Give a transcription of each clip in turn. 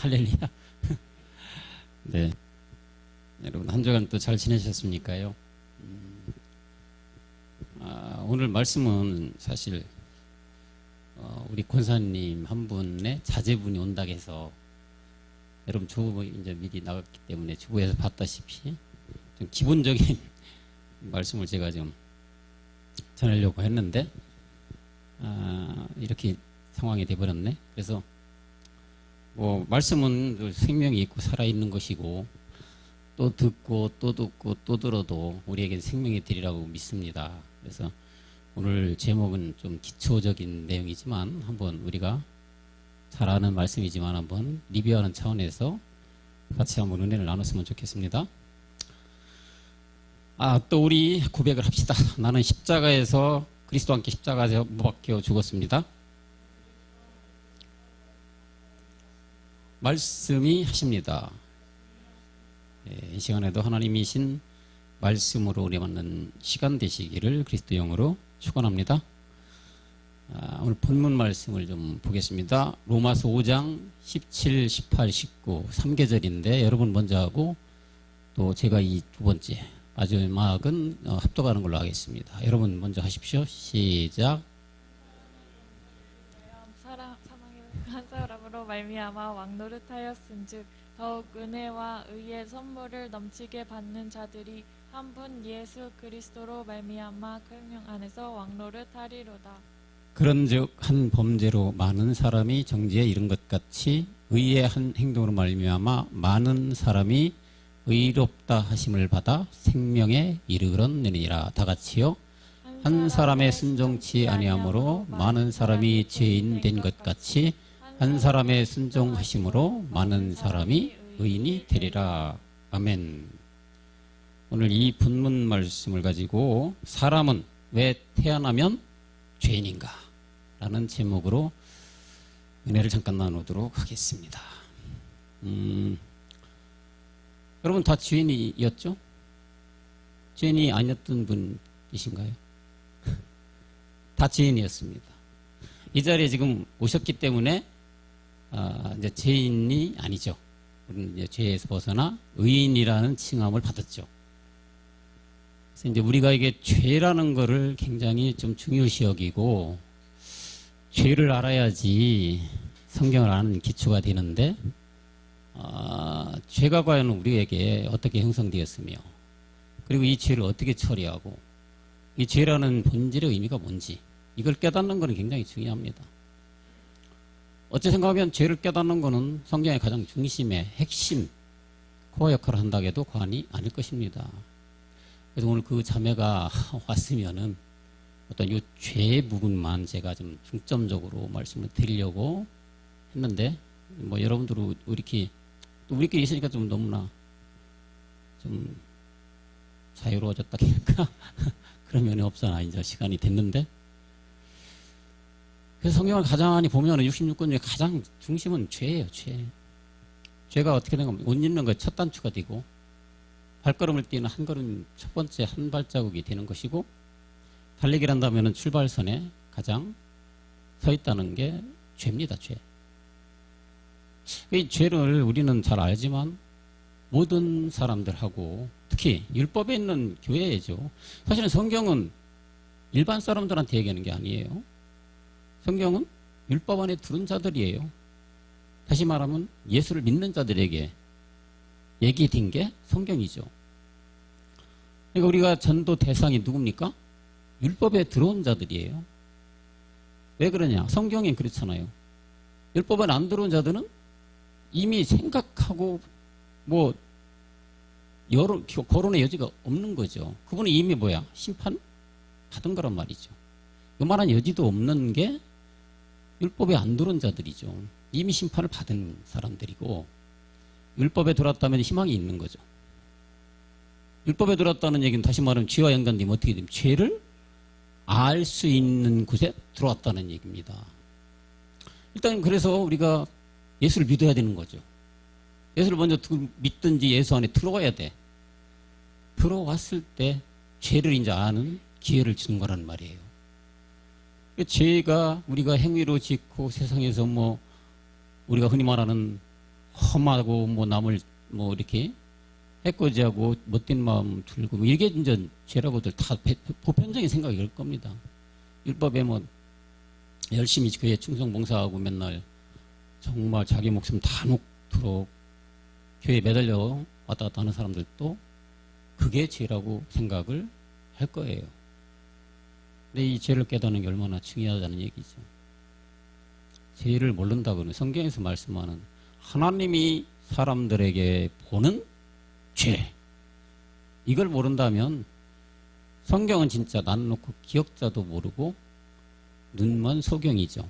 할렐루야. 네. 여러분, 한 주간 또 잘 지내셨습니까요? 오늘 말씀은 사실, 우리 권사님 한 분의 자제분이 온다고 해서, 여러분, 주보 이제 미리 나갔기 때문에 주보에서 봤다시피, 좀 기본적인 말씀을 제가 좀 전하려고 했는데, 이렇게 상황이 돼버렸네. 그래서, 말씀은 생명이 있고 살아있는 것이고, 또 듣고 또 듣고 또 들어도 우리에게 생명이 되리라고 믿습니다. 그래서 오늘 제목은 좀 기초적인 내용이지만 한번 우리가 잘 아는 말씀이지만 한번 리뷰하는 차원에서 같이 한번 은혜를 나눴으면 좋겠습니다. 또 우리 고백을 합시다. 나는 십자가에서 그리스도와 함께 십자가에서 못 박혀 죽었습니다. 말씀이 하십니다. 이 시간에도 하나님이신 말씀으로 우리 만난 시간 되시기를 그리스도 영으로 축원합니다. 오늘 본문 말씀을 좀 보겠습니다. 로마서 5장 17, 18, 19 3계절인데 여러분 먼저 하고 또 제가 이 두 번째 마지막은 합독하는 걸로 하겠습니다. 여러분 먼저 하십시오. 시작. 사망의 한 사람으로 말미암아 왕노릇하였은즉 더욱 은혜와 의의 선물을 넘치게 받는 자들이 한 분 예수 그리스도로 말미암아 생명 안에서 왕노릇하리로다. 그런즉 한 범죄로 많은 사람이 정죄에 이른 것 같이 의의 한 행동으로 말미암아 많은 사람이 의롭다 하심을 받아 생명에 이르렀느니라. 다 같이요. 한 사람의 순종치 아니함으로 많은 사람이 죄인 된 것 같이 한 사람의 순종하심으로 많은 사람이 의인이 되리라. 아멘. 오늘 이 본문 말씀을 가지고 사람은 왜 태어나면 죄인인가? 라는 제목으로 은혜를 잠깐 나누도록 하겠습니다. 여러분 다 죄인이었죠? 죄인이 아니었던 분이신가요? 다 죄인이었습니다. 이 자리에 지금 오셨기 때문에 이제 죄인이 아니죠. 우리는 이제 죄에서 벗어나 의인이라는 칭함을 받았죠. 그래서 이제 우리가 이게 죄라는 거를 굉장히 좀 중요시 여기고 죄를 알아야지 성경을 아는 기초가 되는데 죄가 과연 우리에게 어떻게 형성되었으며 그리고 이 죄를 어떻게 처리하고 이 죄라는 본질의 의미가 뭔지 이걸 깨닫는 것은 굉장히 중요합니다. 어찌 생각하면 죄를 깨닫는 것은 성경의 가장 중심의 핵심, 코어 역할을 한다고 해도 과언이 아닐 것입니다. 그래서 오늘 그 자매가 왔으면은 어떤 이 죄 부분만 제가 좀 중점적으로 말씀을 드리려고 했는데, 여러분들 우리끼리 있으니까 좀 너무나 좀 자유로워졌다 할까? 그런 면이 없잖아. 이제 시간이 됐는데. 그래서 성경을 가장 많이 보면 66권 중에 가장 중심은 죄예요, 죄. 죄가 어떻게 된 겁니까? 옷 입는 거에 첫 단추가 되고, 발걸음을 뛰는 한 걸음 첫 번째 한 발자국이 되는 것이고, 달리기를 한다면 출발선에 가장 서 있다는 게 죄입니다, 죄. 이 죄를 우리는 잘 알지만, 모든 사람들하고, 특히 율법에 있는 교회죠. 사실은 성경은 일반 사람들한테 얘기하는 게 아니에요. 성경은 율법 안에 들은 자들이에요. 다시 말하면 예수를 믿는 자들에게 얘기된 게 성경이죠. 그러니까 우리가 전도 대상이 누굽니까? 율법에 들어온 자들이에요. 왜 그러냐? 성경엔 그렇잖아요. 율법에 안 들어온 자들은 이미 생각하고 거론의 여지가 없는 거죠. 그분은 이미 심판 받은 거란 말이죠. 요만한 여지도 없는 게 율법에 안 들어온 자들이죠. 이미 심판을 받은 사람들이고 율법에 들어왔다면 희망이 있는 거죠. 율법에 들어왔다는 얘기는 다시 말하면 죄와 연관되면 어떻게 됩니까? 죄를 알 수 있는 곳에 들어왔다는 얘기입니다. 일단 그래서 우리가 예수를 믿어야 되는 거죠. 예수를 먼저 믿든지 예수 안에 들어와야 돼. 들어왔을 때 죄를 이제 아는 기회를 주는 거란 말이에요. 죄가 우리가 행위로 짓고 세상에서 우리가 흔히 말하는 험하고 뭐 남을 뭐 이렇게 해코지하고 못된 마음 들고 뭐 이게 이제 죄라고들 다 보편적인 생각이 그럴 겁니다. 율법에 뭐 열심히 교회 충성 봉사하고 맨날 정말 자기 목숨 다 놓도록 교회에 매달려 왔다 갔다 하는 사람들도 그게 죄라고 생각을 할 거예요. 근데 이 죄를 깨닫는 게 얼마나 중요하다는 얘기죠. 죄를 모른다고는 성경에서 말씀하는 하나님이 사람들에게 보는 죄, 이걸 모른다면 성경은 진짜 난 놓고 기억자도 모르고 눈먼 소경이죠.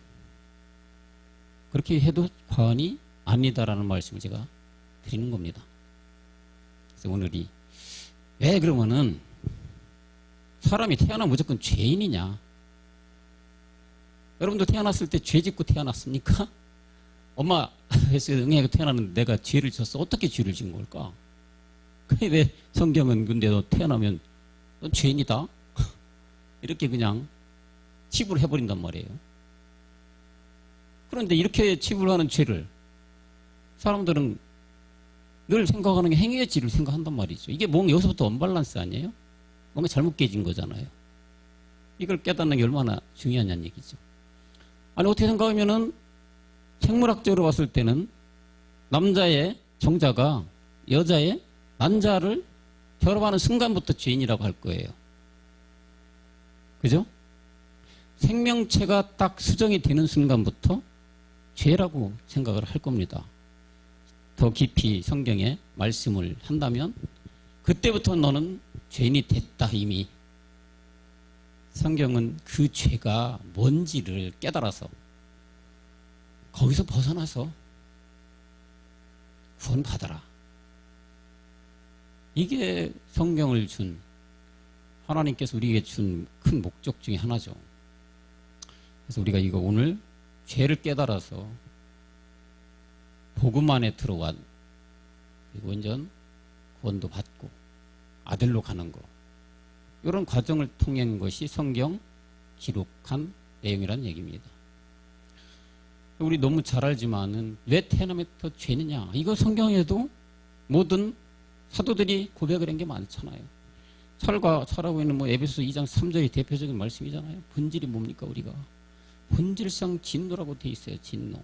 그렇게 해도 과언이 아니다라는 말씀을 제가 드리는 겁니다. 그래서 오늘이 왜 그러면은 사람이 태어나면 무조건 죄인이냐? 여러분도 태어났을 때 죄 짓고 태어났습니까? 엄마 뱃속에 응애가 태어났는데 내가 죄를 졌어. 어떻게 죄를 진 걸까? 그게 왜 성경은 근데 너 태어나면 넌 죄인이다? 이렇게 그냥 치부를 해버린단 말이에요. 그런데 이렇게 치부를 하는 죄를 사람들은 늘 생각하는 게 행위의 질을 생각한단 말이죠. 이게 뭔가 여기서부터 언밸런스 아니에요? 뭔가 잘못 깨진 거잖아요. 이걸 깨닫는 게 얼마나 중요하냐는 얘기죠. 아니 어떻게 생각하면은 생물학적으로 봤을 때는 남자의 정자가 여자의 난자를 결합하는 순간부터 죄인이라고 할 거예요. 그죠? 생명체가 딱 수정이 되는 순간부터 죄라고 생각을 할 겁니다. 더 깊이 성경에 말씀을 한다면 그때부터 너는 죄인이 됐다 이미. 성경은 그 죄가 뭔지를 깨달아서 거기서 벗어나서 구원받아라. 이게 성경을 준 하나님께서 우리에게 준 큰 목적 중에 하나죠. 그래서 우리가 이거 오늘 죄를 깨달아서 복음 안에 들어간 그리고 완전 구원도 받고 아들로 가는 거, 이런 과정을 통한 것이 성경 기록한 내용이라는 얘기입니다. 우리 너무 잘 알지만은 왜 태어나면 더 죄느냐? 이거 성경에도 모든 사도들이 고백을 한 게 많잖아요. 살고 있는 뭐 에베소 2장 3절이 대표적인 말씀이잖아요. 본질이 뭡니까 우리가? 본질상 진노라고 돼 있어요. 진노.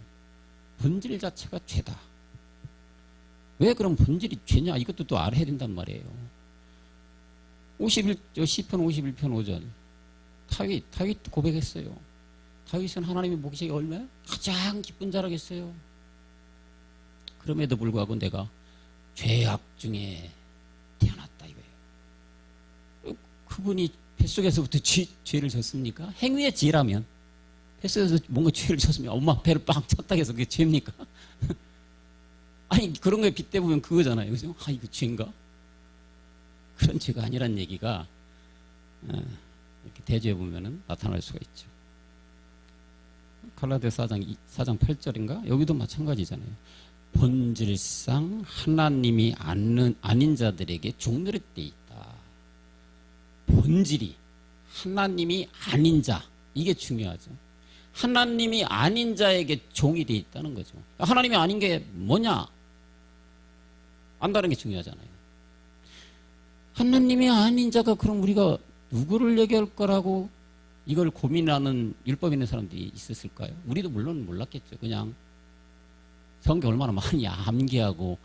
본질 자체가 죄다. 왜 그럼 본질이 죄냐? 이것도 또 알아야 된단 말이에요. 시편 51편 5절. 다윗 고백했어요. 다윗은 하나님의 목적이 얼마나 가장 기쁜 자라겠어요. 그럼에도 불구하고 내가 죄악 중에 태어났다 이거예요. 그분이 뱃속에서부터 죄를 졌습니까? 행위의 죄라면 뱃속에서 뭔가 죄를 졌으면 엄마 배를 빵 쳤다 해서 그게 죄입니까? 아니 그런 거에 빗대보면 그거잖아요. 그죠? 아 이거 죄인가? 그런 죄가 아니란 얘기가 이렇게 대조해 보면 나타날 수가 있죠. 갈라디아 4장 8절인가? 여기도 마찬가지잖아요. 본질상 하나님이 아닌 자들에게 종노릇돼 있다. 본질이 하나님이 아닌 자, 이게 중요하죠. 하나님이 아닌 자에게 종이 돼 있다는 거죠. 하나님이 아닌 게 뭐냐? 안다는 게 중요하잖아요. 하나님이 아닌 자가 그럼 우리가 누구를 얘기할 거라고 이걸 고민하는 율법 있는 사람들이 있었을까요? 우리도 물론 몰랐겠죠. 그냥 성경 얼마나 많이 암기하고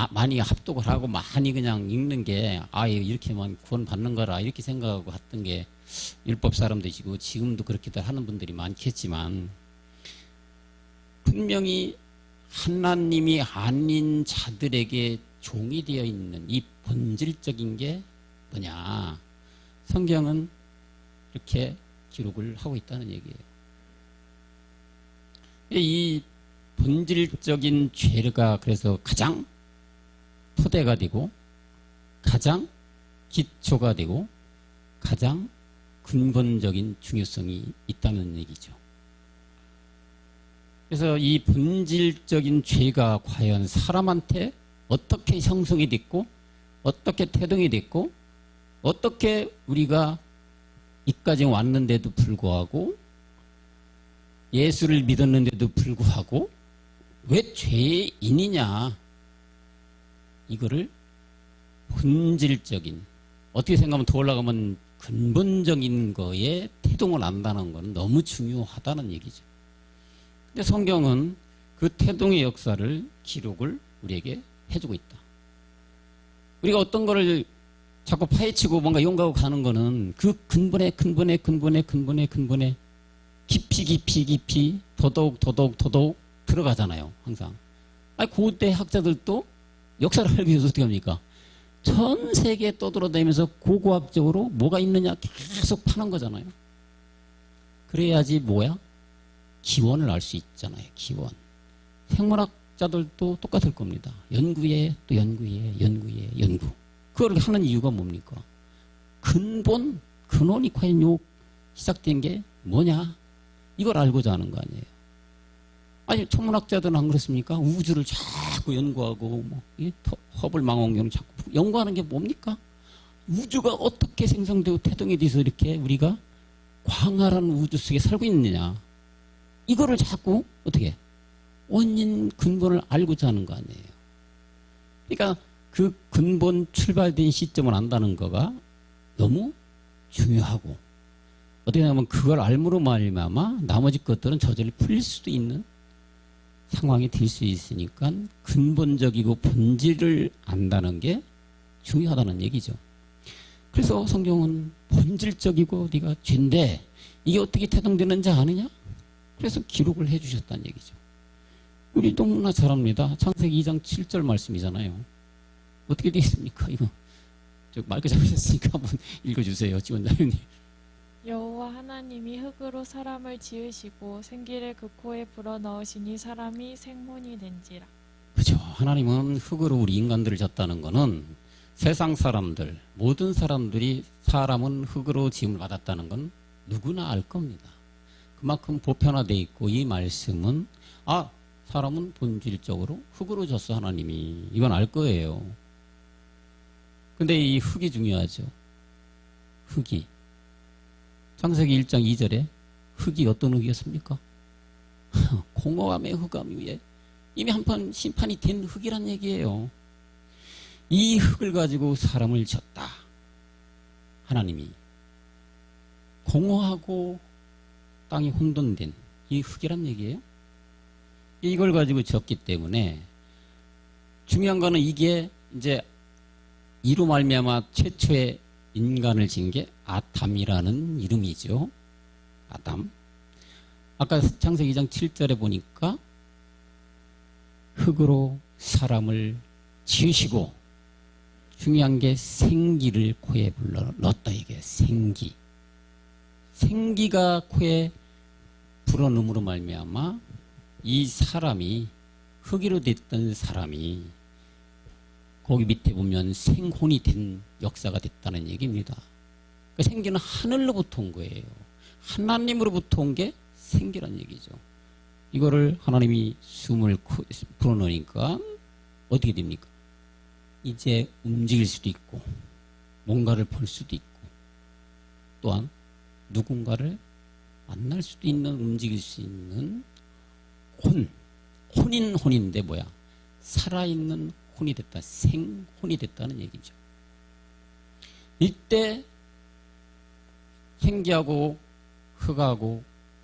많이 합독을 하고 많이 그냥 읽는 게 이렇게만 구원 받는 거라 이렇게 생각하고 했던 게 율법 사람들이시고 지금도 그렇게들 하는 분들이 많겠지만 분명히 하나님이 아닌 자들에게 종이 되어 있는 이 본질적인 게 뭐냐? 성경은 이렇게 기록을 하고 있다는 얘기예요. 이 본질적인 죄가 그래서 가장 토대가 되고 가장 기초가 되고 가장 근본적인 중요성이 있다는 얘기죠. 그래서 이 본질적인 죄가 과연 사람한테 어떻게 형성이 됐고 어떻게 태동이 됐고 어떻게 우리가 이까지 왔는데도 불구하고 예수를 믿었는데도 불구하고 왜 죄인이냐? 이거를 본질적인, 어떻게 생각하면 더 올라가면 근본적인 거에 태동을 안다는 건 너무 중요하다는 얘기죠. 근데 성경은 그 태동의 역사를 기록을 우리에게 해주고 있다. 우리가 어떤 거를 자꾸 파헤치고 뭔가 연구하고 가는 거는 그 근본에 깊이 더더욱 들어가잖아요. 항상. 아니, 고대 학자들도 역사를 알기 위해서 어떻게 합니까? 전 세계에 떠돌아다니면서 고고학적으로 뭐가 있느냐 계속 파는 거잖아요. 그래야지 뭐야? 기원을 알 수 있잖아요. 기원. 생물학자들도 똑같을 겁니다. 연구. 그걸 하는 이유가 뭡니까? 근원이 과연 시작된 게 뭐냐? 이걸 알고자 하는 거 아니에요. 아니, 천문학자들은 안 그렇습니까? 우주를 자꾸 연구하고, 허블 망원경을 자꾸 연구하는 게 뭡니까? 우주가 어떻게 생성되고 태동이 돼서 이렇게 우리가 광활한 우주 속에 살고 있느냐. 이거를 자꾸 어떻게 원인 근본을 알고자 하는 거 아니에요. 그러니까 그 근본 출발된 시점을 안다는 거가 너무 중요하고, 어떻게 보면 그걸 알므로 말미암아 나머지 것들은 저절로 풀릴 수도 있는 상황이 될 수 있으니까 근본적이고 본질을 안다는 게 중요하다는 얘기죠. 그래서 성경은 본질적이고 네가 죄인데 이게 어떻게 태동되는지 아느냐? 그래서 기록을 해주셨다는 얘기죠. 우리 너무나 잘 압니다. 창세기 2장 7절 말씀이잖아요. 어떻게 되어 있습니까? 이거 맑게 잡으셨으니까 한번 읽어주세요. 지원자님. 여호와 하나님이 흙으로 사람을 지으시고 생기를 그 코에 불어넣으시니 사람이 생혼이 된지라. 그렇죠. 하나님은 흙으로 우리 인간들을 졌다는 거는 세상 사람들, 모든 사람들이 사람은 흙으로 지음을 받았다는 건 누구나 알 겁니다. 그만큼 보편화되어 있고, 이 말씀은 사람은 본질적으로 흙으로 졌어 하나님이. 이건 알 거예요. 근데 이 흙이 중요하죠. 흙이. 창세기 1장 2절에 흙이 어떤 흙이었습니까? 공허함의 흑암 위에 이미 한번 심판이 된 흙이란 얘기예요. 이 흙을 가지고 사람을 졌다. 하나님이. 공허하고 땅이 혼돈된 이 흙이란 얘기예요. 이걸 가지고 졌기 때문에 중요한 거는 이게 이제 이로 말미암아 최초의 인간을 지은 게 아담이라는 이름이죠. 아담. 아까 창세기 2장 7절에 보니까 흙으로 사람을 지으시고, 중요한 게 생기를 코에 불러 넣었다. 이게 생기. 생기가 코에 불어넣음으로 말미암아 이 사람이, 흙으로 됐던 사람이 거기 밑에 보면 생혼이 된 역사가 됐다는 얘기입니다. 그러니까 생기는 하늘로부터 온 거예요. 하나님으로부터 온 게 생기란 얘기죠. 이거를 하나님이 숨을 불어넣으니까 어떻게 됩니까? 이제 움직일 수도 있고, 뭔가를 볼 수도 있고, 또한 누군가를 만날 수도 있는, 움직일 수 있는 혼인데 뭐야? 살아있는 혼이 됐다. 생혼이 됐다는 얘기죠. 이때 생기하고 흙하고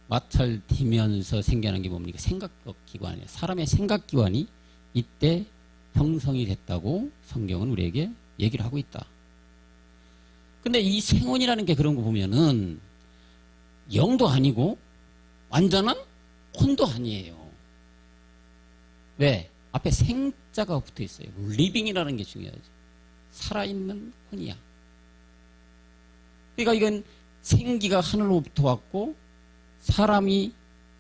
마찰되면서 생겨난 게 뭡니까? 생각기관이에요. 사람의 생각기관이 이때 형성이 됐다고 성경은 우리에게 얘기를 하고 있다. 근데 이 생혼이라는 게 그런 거 보면은 영도 아니고 완전한 혼도 아니에요. 왜? 앞에 생자가 붙어 있어요. 리빙이라는 게 중요하죠. 살아있는 혼이야. 그러니까 이건 생기가 하늘로부터 왔고, 사람이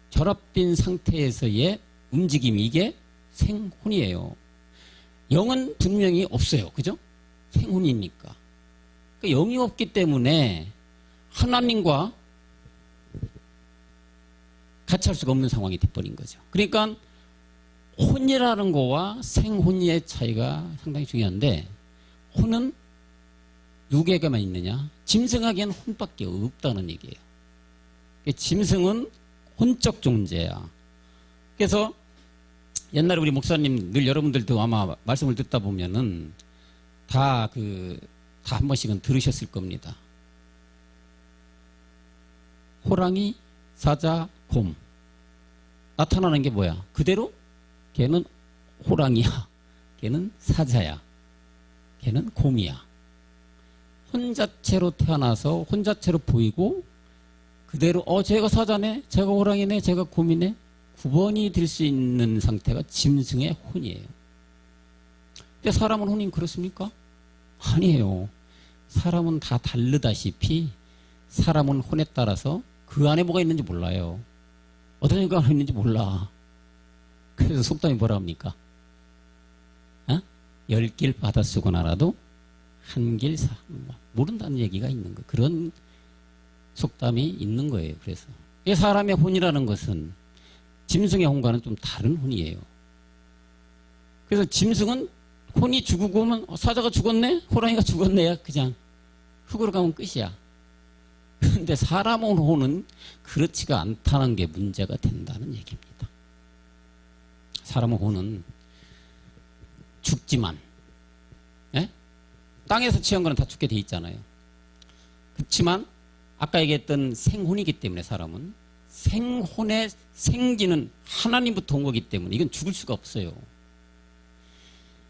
결합된 상태에서의 움직임이, 이게 생혼이에요. 영은 분명히 없어요. 그죠? 생혼이니까. 그러니까 영이 없기 때문에 하나님과 같이 할 수가 없는 상황이 돼버린 거죠. 그러니까 혼이라는 거와 생혼의 차이가 상당히 중요한데, 혼은 누구에게만 있느냐? 짐승에게는 혼밖에 없다는 얘기예요. 짐승은 혼적 존재야. 그래서 옛날에 우리 목사님 늘 여러분들도 아마 말씀을 듣다 보면은 다 한 번씩은 들으셨을 겁니다. 호랑이, 사자, 곰. 나타나는 게 뭐야? 그대로 걔는 호랑이야. 걔는 사자야. 걔는 곰이야. 혼자체로 태어나서 혼자체로 보이고 그대로 쟤가 사자네, 쟤가 호랑이네, 쟤가 곰이네 구분이 될 수 있는 상태가 짐승의 혼이에요. 근데 사람은 혼이 그렇습니까? 아니에요. 사람은 다 다르다시피 사람은 혼에 따라서 그 안에 뭐가 있는지 몰라요. 어떤 생각이 있는지 몰라. 그래서 속담이 뭐라 합니까? 10길 바다 쓰고 알아도 한 길 모른다는 얘기가 있는 거. 그런 속담이 있는 거예요. 그래서 이 사람의 혼이라는 것은 짐승의 혼과는 좀 다른 혼이에요. 그래서 짐승은 혼이 죽고 오면 사자가 죽었네? 호랑이가 죽었네? 그냥 흙으로 가면 끝이야. 그런데 사람의 혼은 그렇지가 않다는 게 문제가 된다는 얘기입니다. 사람의 혼은 죽지만 땅에서 취한 거는 다 죽게 돼 있잖아요. 그렇지만 아까 얘기했던 생혼이기 때문에 사람은 생혼에 생기는 하나님부터 온 거기 때문에 이건 죽을 수가 없어요.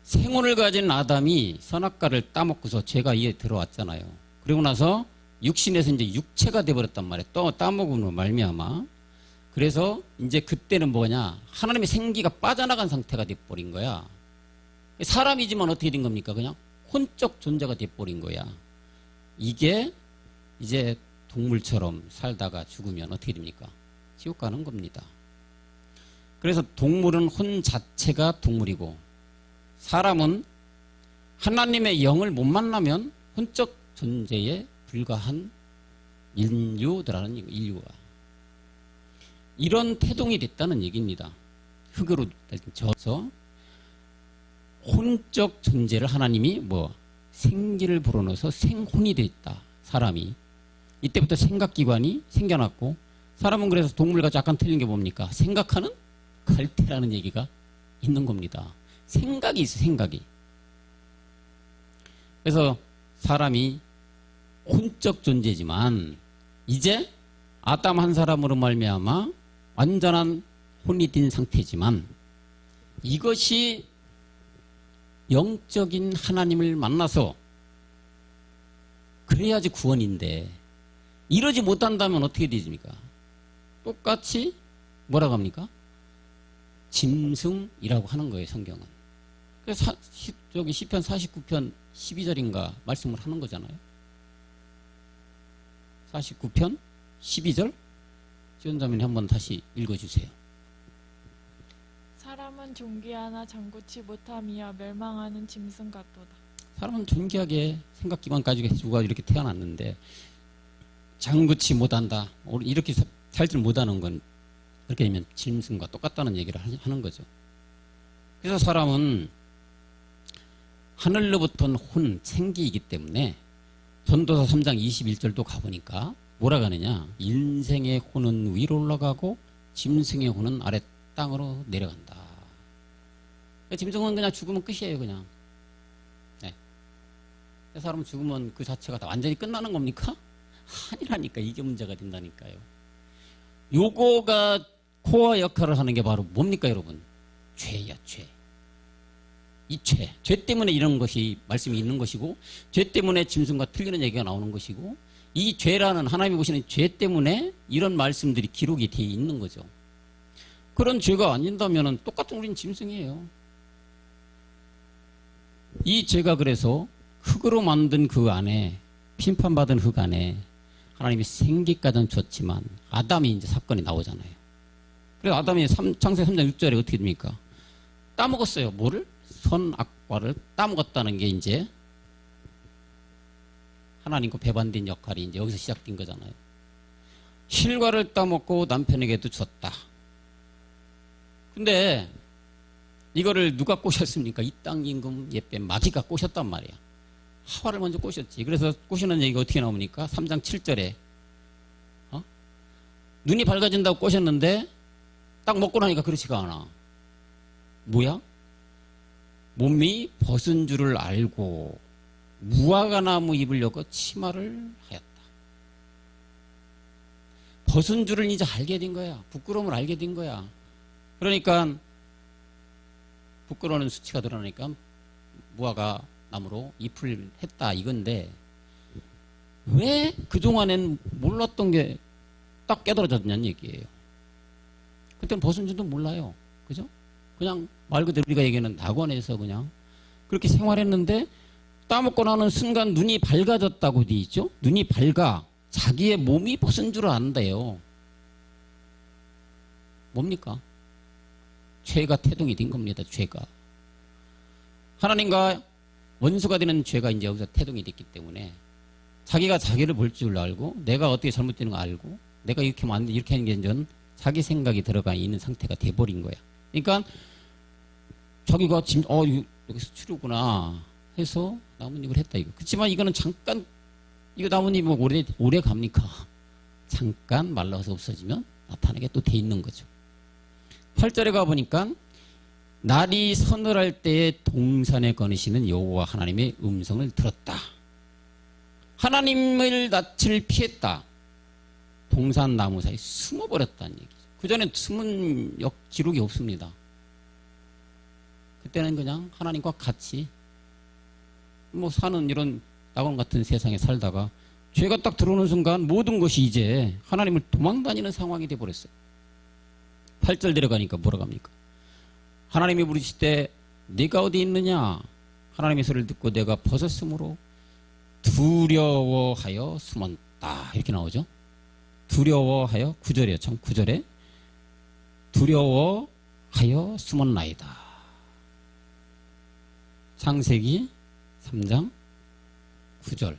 생혼을 가진 아담이 선악과를 따먹고서 죄가 이에 들어왔잖아요. 그리고 나서 육신에서 이제 육체가 돼버렸단 말이에요. 또 따먹음으로 말미암아. 그래서 이제 그때는 뭐냐? 하나님의 생기가 빠져나간 상태가 돼버린 거야. 사람이지만 어떻게 된 겁니까? 그냥 혼적 존재가 돼버린 거야. 이게 이제 동물처럼 살다가 죽으면 어떻게 됩니까? 지옥 가는 겁니다. 그래서 동물은 혼 자체가 동물이고 사람은 하나님의 영을 못 만나면 혼적 존재에 불과한 인류들하는 인류가 이런 태동이 됐다는 얘기입니다. 흙으로 져서 혼적 존재를 하나님이 생기를 불어넣어서 생혼이 됐다. 사람이. 이때부터 생각기관이 생겨났고 사람은 그래서 동물과 약간 틀린 게 뭡니까? 생각하는 갈대라는 얘기가 있는 겁니다. 생각이 있어, 생각이. 그래서 사람이 혼적 존재지만 이제 아담 한 사람으로 말미암아 완전한 혼이 된 상태지만 이것이 영적인 하나님을 만나서 그래야지 구원인데 이러지 못한다면 어떻게 되십니까? 똑같이 뭐라고 합니까? 짐승이라고 하는 거예요, 성경은. 그래서 저기 시편 49편 12절인가 말씀을 하는 거잖아요. 49편 12절 지원자매님 한번 다시 읽어주세요. 사람은 존귀하나 장구치 못함이야 멸망하는 짐승 같도다. 사람은 존귀하게 생각기만 가지고 해주고 이렇게 태어났는데 장구치 못한다. 이렇게 살 줄 못하는 건 그렇게 되면 짐승과 똑같다는 얘기를 하는 거죠. 그래서 사람은 하늘로부터는 혼, 생기이기 때문에 전도서 3장 21절도 가보니까 뭐라 하느냐. 인생의 혼은 위로 올라가고 짐승의 혼은 아래 땅으로 내려간다. 짐승은 그냥 죽으면 끝이에요. 그냥. 네. 사람은 죽으면 그 자체가 다 완전히 끝나는 겁니까? 아니라니까. 이게 문제가 된다니까요. 요거가 코어 역할을 하는 게 바로 뭡니까 여러분? 죄야, 죄. 이 죄. 죄 때문에 이런 것이 말씀이 있는 것이고 죄 때문에 짐승과 틀리는 얘기가 나오는 것이고 이 죄라는 하나님이 보시는 죄 때문에 이런 말씀들이 기록이 되어 있는 거죠. 그런 죄가 아닌다면 똑같은 우린 짐승이에요. 이 죄가 그래서 흙으로 만든 그 안에 심판받은 흙 안에 하나님이 생기까지는 줬지만 아담이 이제 사건이 나오잖아요. 그래서 아담이 창세기 3장 6절에 어떻게 됩니까? 따먹었어요. 뭐를? 선악과를 따먹었다는 게 이제 하나님과 배반된 역할이 이제 여기서 시작된 거잖아요. 실과를 따먹고 남편에게도 줬다. 근데 이거를 누가 꼬셨습니까? 이 땅 임금 예빼 마귀가 꼬셨단 말이야. 하와를 먼저 꼬셨지. 그래서 꼬시는 얘기가 어떻게 나옵니까? 3장 7절에 눈이 밝아진다고 꼬셨는데 딱 먹고 나니까 그렇지가 않아. 뭐야? 몸이 벗은 줄을 알고 무화과나무 잎으려고 치마를 하였다. 벗은 줄을 이제 알게 된 거야. 부끄러움을 알게 된 거야. 그러니까 부끄러워하는 수치가 드러나니까 무화과 나무로 잎을 했다 이건데, 왜 그동안엔 몰랐던 게 딱 깨달아졌냐는 얘기예요. 그때는 벗은 줄도 몰라요. 그죠? 그냥 말 그대로 우리가 얘기하는 낙원에서 그냥 그렇게 생활했는데, 따먹고 나는 순간 눈이 밝아졌다고 돼 있죠? 눈이 밝아. 자기의 몸이 벗은 줄을 안대요. 뭡니까? 죄가 태동이 된 겁니다. 죄가. 하나님과 원수가 되는 죄가 이제 여기서 태동이 됐기 때문에 자기가 자기를 볼 줄 알고, 내가 어떻게 잘못되는 거 알고, 내가 이렇게 하면 안 돼, 이렇게 하는 게 전 자기 생각이 들어가 있는 상태가 돼버린 거야. 그러니까 자기가 지금 여기서 치료구나 해서 나뭇잎을 했다 이거. 그렇지만 이거는 잠깐, 이거 나뭇잎이 뭐 오래 갑니까? 잠깐 말라서 없어지면 나타나게 또 돼 있는 거죠. 8절에 가보니까 날이 서늘할 때에 동산에 거니시는 여호와 하나님의 음성을 들었다. 하나님의 낯을 피했다. 동산 나무 사이에 숨어버렸다는 얘기죠. 그 전에 숨은 기록이 없습니다. 그때는 그냥 하나님과 같이 뭐 사는 이런 낙원 같은 세상에 살다가 죄가 딱 들어오는 순간 모든 것이 이제 하나님을 도망다니는 상황이 돼버렸어요. 8절 들어가니까 뭐라고 합니까? 하나님이 부르실 때 네가 어디 있느냐? 하나님의 소리를 듣고 내가 벗었으므로 두려워하여 숨었다. 이렇게 나오죠. 두려워하여 9절이에요. 참 9절에 두려워하여 숨었나이다. 창세기 3장 9절.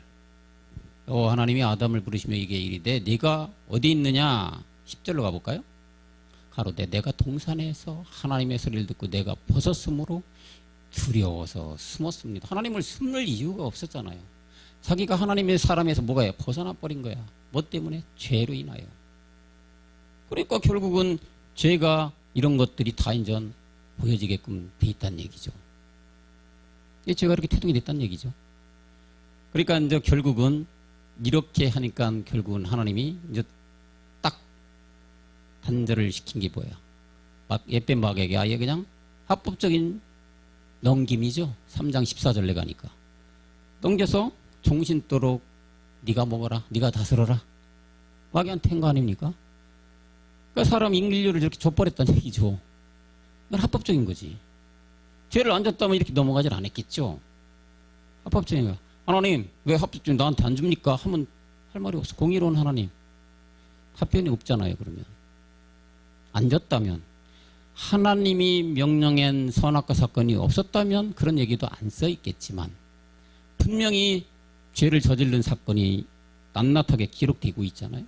하나님이 아담을 부르시며 이게 이르되 네가 어디 있느냐? 10절로 가볼까요? 가로되 내가 동산에서 하나님의 소리를 듣고 내가 벗었으므로 두려워서 숨었습니다. 하나님을 숨을 이유가 없었잖아요. 자기가 하나님의 사람에서 뭐가요? 벗어나 버린 거야. 뭐 때문에? 죄로 인하여. 그러니까 결국은 죄가 이런 것들이 다 인전 보여지게끔 돼 있다는 얘기죠. 이 죄가 이렇게 태동이 됐다는 얘기죠. 그러니까 이제 결국은 이렇게 하니까 결국은 하나님이 이제 딱 단절을 시킨 게 뭐야? 옛뱀 마귀에게 아예 그냥 합법적인 넘김이죠. 3장 14절에 가니까 넘겨서 종신토록 네가 먹어라, 네가 다스려라. 마귀한테 한 거 아닙니까? 그러니까 사람 인류를 이렇게 줘버렸다는 얘기죠. 이건 합법적인 거지. 죄를 안 졌다면 이렇게 넘어가질 않았겠죠. 합법적인 거야. 하나님 왜 합법적인 나한테 안 줍니까? 하면 할 말이 없어. 공의로운 하나님. 답변이 없잖아요. 그러면 안 졌다면, 하나님이 명령한 선악과 사건이 없었다면 그런 얘기도 안 써 있겠지만, 분명히 죄를 저지른 사건이 낱낱하게 기록되고 있잖아요.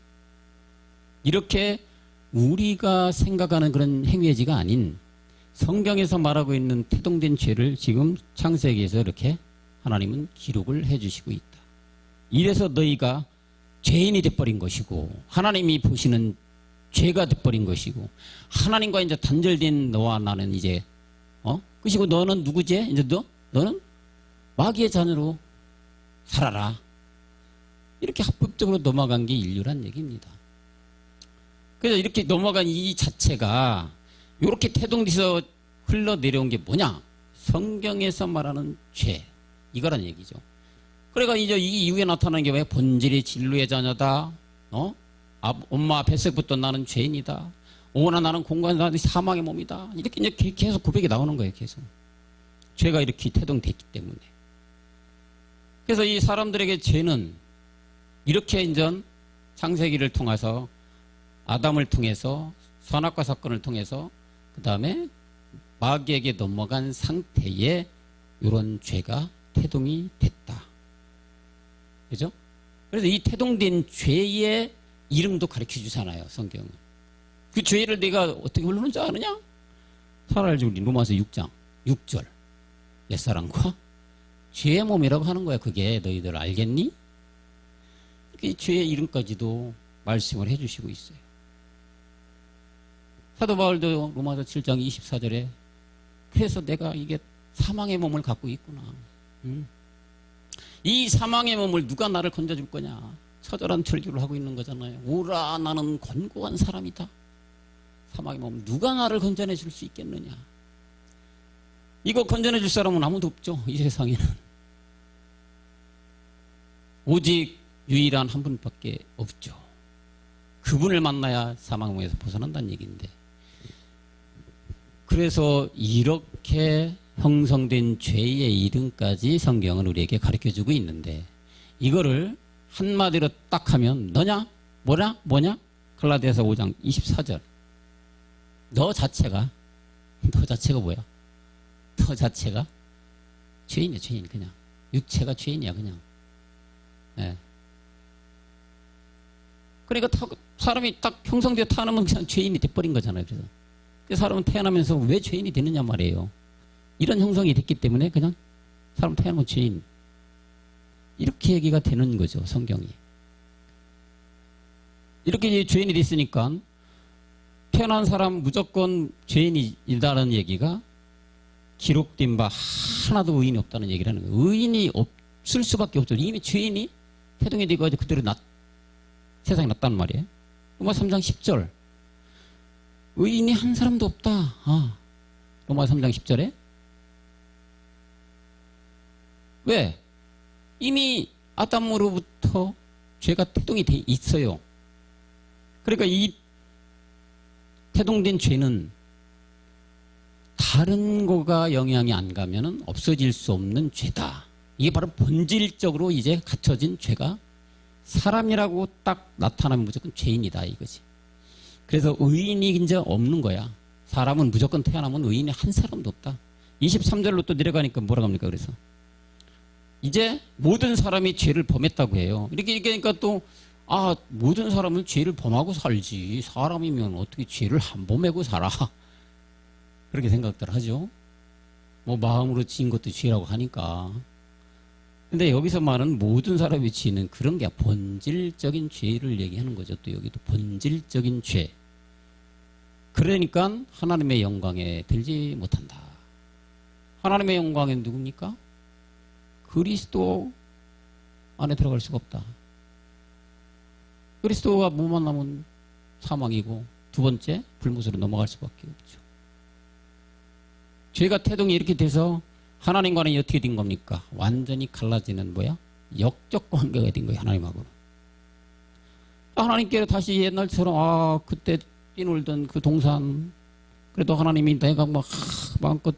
이렇게 우리가 생각하는 그런 행위지가 아닌 성경에서 말하고 있는 태동된 죄를 지금 창세기에서 이렇게 하나님은 기록을 해주시고 있다. 이래서 너희가 죄인이 돼버린 것이고 하나님이 보시는 죄가 돼버린 것이고, 하나님과 이제 단절된 너와 나는 이제 그리고 너는 누구지? 이제 너는 마귀의 자녀로 살아라. 이렇게 합법적으로 넘어간 게 인류란 얘기입니다. 그래서 이렇게 넘어간 이 자체가 이렇게 태동돼서 흘러내려온 게 뭐냐? 성경에서 말하는 죄, 이거란 얘기죠. 그러니까 이제 이 이후에 나타나는 게 왜 본질이 진로의 자녀다. 엄마 뱃속부터 나는 죄인이다. 오나 나는 공간사는 사망의 몸이다. 이렇게 이제 계속 고백이 나오는 거예요. 계속 죄가 이렇게 태동됐기 때문에. 그래서 이 사람들에게 죄는 이렇게 인전 창세기를 통해서 아담을 통해서 선악과 사건을 통해서 그 다음에 마귀에게 넘어간 상태에 이런 죄가 태동이 됐다. 그죠? 그래서 이 태동된 죄의 이름도 가르쳐 주잖아요. 성경은. 그 죄를 내가 어떻게 부르는 줄 아느냐? 잘 알지. 우리 로마서 6장 6절. 옛사람과 죄의 몸이라고 하는 거야. 그게 너희들 알겠니? 이렇게 죄의 이름까지도 말씀을 해주시고 있어요. 사도 바울도 로마서 7장 24절에 그래서 내가 이게 사망의 몸을 갖고 있구나. 이 사망의 몸을 누가 나를 건져줄 거냐. 처절한 절규를 하고 있는 거잖아요. 오라 나는 권고한 사람이다. 사망의 몸 누가 나를 건져내 줄 수 있겠느냐. 이거 건져내 줄 사람은 아무도 없죠. 이 세상에는. 오직 유일한 한 분밖에 없죠. 그분을 만나야 사망의 몸에서 벗어난다는 얘기인데, 그래서 이렇게 형성된 죄의 이름까지 성경은 우리에게 가르쳐주고 있는데, 이거를 한마디로 딱 하면 너냐? 뭐냐? 갈라디아서 5장 24절. 너 자체가 뭐야? 너 자체가 죄인이야, 죄인. 그냥 육체가 죄인이야, 그냥. 네. 그러니까 사람이 딱 형성되어 태어나면 그냥 죄인이 돼버린 거잖아요. 그래서 그 사람은 태어나면서 왜 죄인이 되느냐 말이에요. 이런 형성이 됐기 때문에 그냥 사람 태어나면 죄인, 이렇게 얘기가 되는 거죠, 성경이. 이렇게 이제 죄인이 됐으니까 태어난 사람 무조건 죄인이다라는 얘기가 기록된 바 하나도 의인이 없다는 얘기를 하는 거예요. 의인이 없을 수밖에 없죠. 이미 죄인이 태동이 되고 그대로 세상에 났단 말이에요. 로마 3장 10절. 의인이 한 사람도 없다. 로마 3장 10절에. 왜? 이미 아담으로부터 죄가 태동이 돼 있어요. 그러니까 이 태동된 죄는 다른 거가 영향이 안 가면은 없어질 수 없는 죄다. 이게 바로 본질적으로 이제 갖춰진 죄가 사람이라고 딱 나타나면 무조건 죄인이다 이거지. 그래서 의인이 이제 없는 거야. 사람은 무조건 태어나면 의인이 한 사람도 없다. 23절로 또 내려가니까 뭐라고 합니까? 그래서 이제 모든 사람이 죄를 범했다고 해요. 이렇게 얘기하니까 또 모든 사람은 죄를 범하고 살지. 사람이면 어떻게 죄를 안 범하고 살아. 그렇게 생각들 하죠. 뭐 마음으로 지은 것도 죄라고 하니까. 근데 여기서 말하는 모든 사람이 지는 그런 게 본질적인 죄를 얘기하는 거죠. 또 여기도 본질적인 죄. 그러니까 하나님의 영광에 들지 못한다. 하나님의 영광은 누굽니까? 그리스도 안에 들어갈 수가 없다. 그리스도가 못 만나면 사망이고, 두 번째 불못으로 넘어갈 수밖에 없죠. 죄가 태동이 이렇게 돼서 하나님과는 어떻게 된 겁니까? 완전히 갈라지는 역적 관계가 된 거예요, 하나님하고는. 하나님께 다시 옛날처럼 그때 뛰놀던 그 동산, 그래도 하나님이 내가 마음껏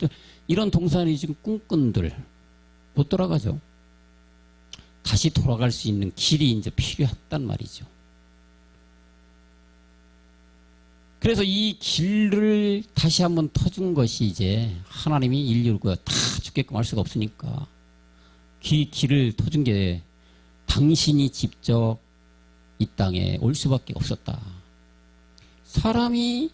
이런 동산이 지금 꿈꾼들 못 돌아가죠. 다시 돌아갈 수 있는 길이 이제 필요했단 말이죠. 그래서 이 길을 다시 한번 터준 것이 이제 하나님이 인류를 다 죽게끔 할 수가 없으니까 길을 터준 게 당신이 직접 이 땅에 올 수밖에 없었다. 사람이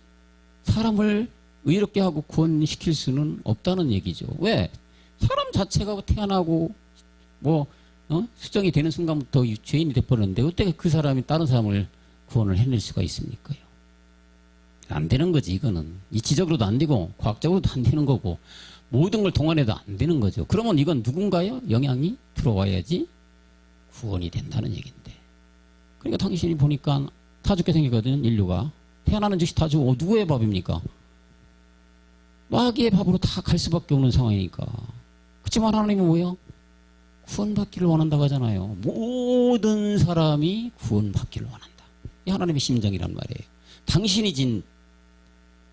사람을 의롭게 하고 구원시킬 수는 없다는 얘기죠. 왜? 사람 자체가 태어나고 수정이 되는 순간부터 죄인이 돼버렸는데 어떻게 그 사람이 다른 사람을 구원을 해낼 수가 있습니까? 안 되는 거지. 이거는 이치적으로도 안 되고 과학적으로도 안 되는 거고 모든 걸 동원해도 안 되는 거죠. 그러면 이건 누군가요? 영향이 들어와야지 구원이 된다는 얘기인데, 그러니까 당신이 보니까 다 죽게 생기거든. 인류가 태어나는 즉시 다 죽어. 누구의 밥입니까? 마귀의 밥으로 다 갈 수밖에 없는 상황이니까. 그렇지만 하나님은 뭐예요? 구원받기를 원한다고 하잖아요. 모든 사람이 구원받기를 원한다. 이 하나님의 심정이란 말이에요. 당신이 진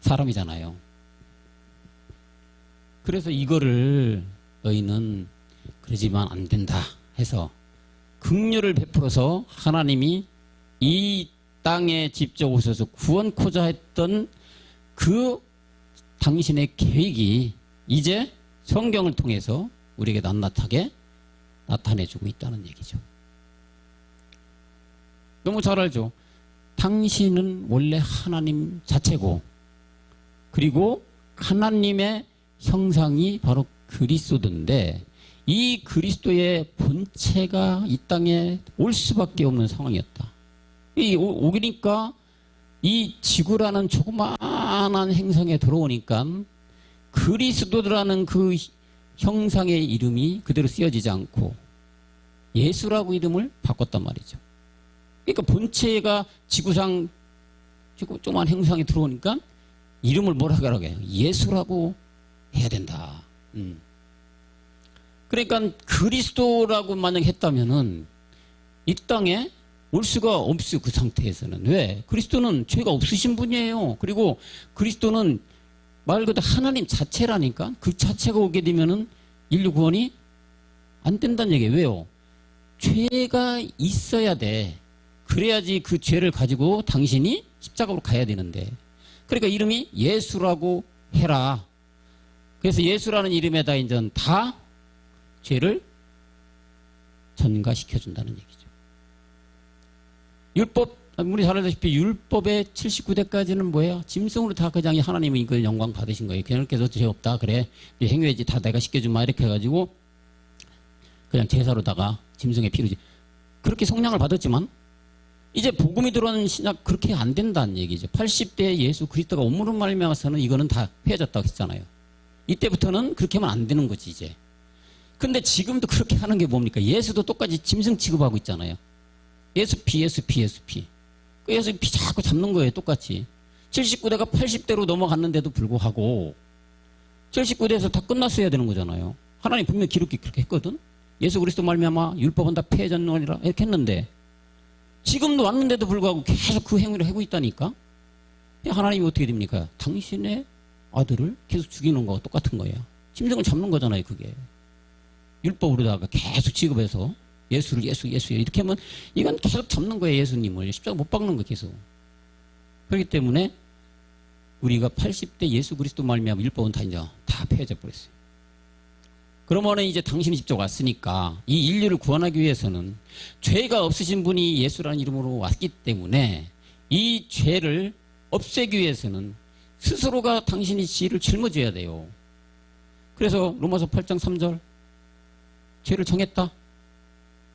사람이잖아요. 그래서 이거를 너희는 그러지만 안 된다 해서 긍휼을 베풀어서 하나님이 이 땅에 직접 오셔서 구원코자 했던 그 당신의 계획이 이제 성경을 통해서 우리에게 낱낱하게 나타내주고 있다는 얘기죠. 너무 잘 알죠? 당신은 원래 하나님 자체고, 그리고 하나님의 형상이 바로 그리스도인데 이 그리스도의 본체가 이 땅에 올 수밖에 없는 상황이었다. 오니까 이 지구라는 조그마한 행성에 들어오니까 그리스도라는 그 형상의 이름이 그대로 쓰여지지 않고 예수라고 이름을 바꿨단 말이죠. 그러니까 본체가 지구상 조그만 행상에 들어오니까 이름을 뭐라고 하라고 해요? 예수라고 해야 된다. 그러니까 그리스도라고 만약 했다면은 이 땅에 올 수가 없어요. 그 상태에서는. 왜? 그리스도는 죄가 없으신 분이에요. 그리고 그리스도는 말 그대로 하나님 자체라니까. 그 자체가 오게 되면은 인류 구원이 안 된다는 얘기예요. 왜요? 죄가 있어야 돼. 그래야지 그 죄를 가지고 당신이 십자가로 가야 되는데. 그러니까 이름이 예수라고 해라. 그래서 예수라는 이름에다 이제 다 죄를 전가시켜준다는 얘기죠. 율법, 우리 잘 알다시피 율법의 79대까지는 뭐예요? 짐승으로 다 그냥 하나님이 이걸 영광 받으신 거예요. 그냥께서 죄 없다. 그래. 행위지 다 내가 시켜주마. 이렇게 해가지고 그냥 제사로다가 짐승의 피로. 그렇게 성량을 받았지만 이제 복음이 들어오는 신약 그렇게 안 된다는 얘기죠. 80대 예수 그리스도가 온무로 말미암아서는 이거는 다 폐해졌다고 했잖아요. 이때부터는 그렇게 하면 안 되는 거지 이제. 근데 지금도 그렇게 하는 게 뭡니까? 예수도 똑같이 짐승 취급하고 있잖아요. 예수피. 그 예수피 자꾸 잡는 거예요. 똑같이. 79대가 80대로 넘어갔는데도 불구하고 79대에서 다 끝났어야 되는 거잖아요. 하나님 분명히 기록이 그렇게 했거든. 예수 그리스도 말미암아 율법은 다 폐해졌노니라 이렇게 했는데 지금도 왔는데도 불구하고 계속 그 행위를 하고 있다니까. 하나님이 어떻게 됩니까? 당신의 아들을 계속 죽이는 거와 똑같은 거예요. 짐승을 잡는 거잖아요. 그게. 율법으로다가 계속 취급해서 예수를 예수 이렇게 하면 이건 계속 잡는 거예요. 예수님을. 십자가 못 박는 거 계속. 그렇기 때문에 우리가 80대 예수 그리스도 말미암아 율법은 다 이제 다 폐해져 버렸어요. 그러면은 이제 당신이 직접 왔으니까 이 인류를 구원하기 위해서는 죄가 없으신 분이 예수라는 이름으로 왔기 때문에 이 죄를 없애기 위해서는 스스로가 당신이 지를 짊어져야 돼요. 그래서 로마서 8장 3절 죄를 정했다.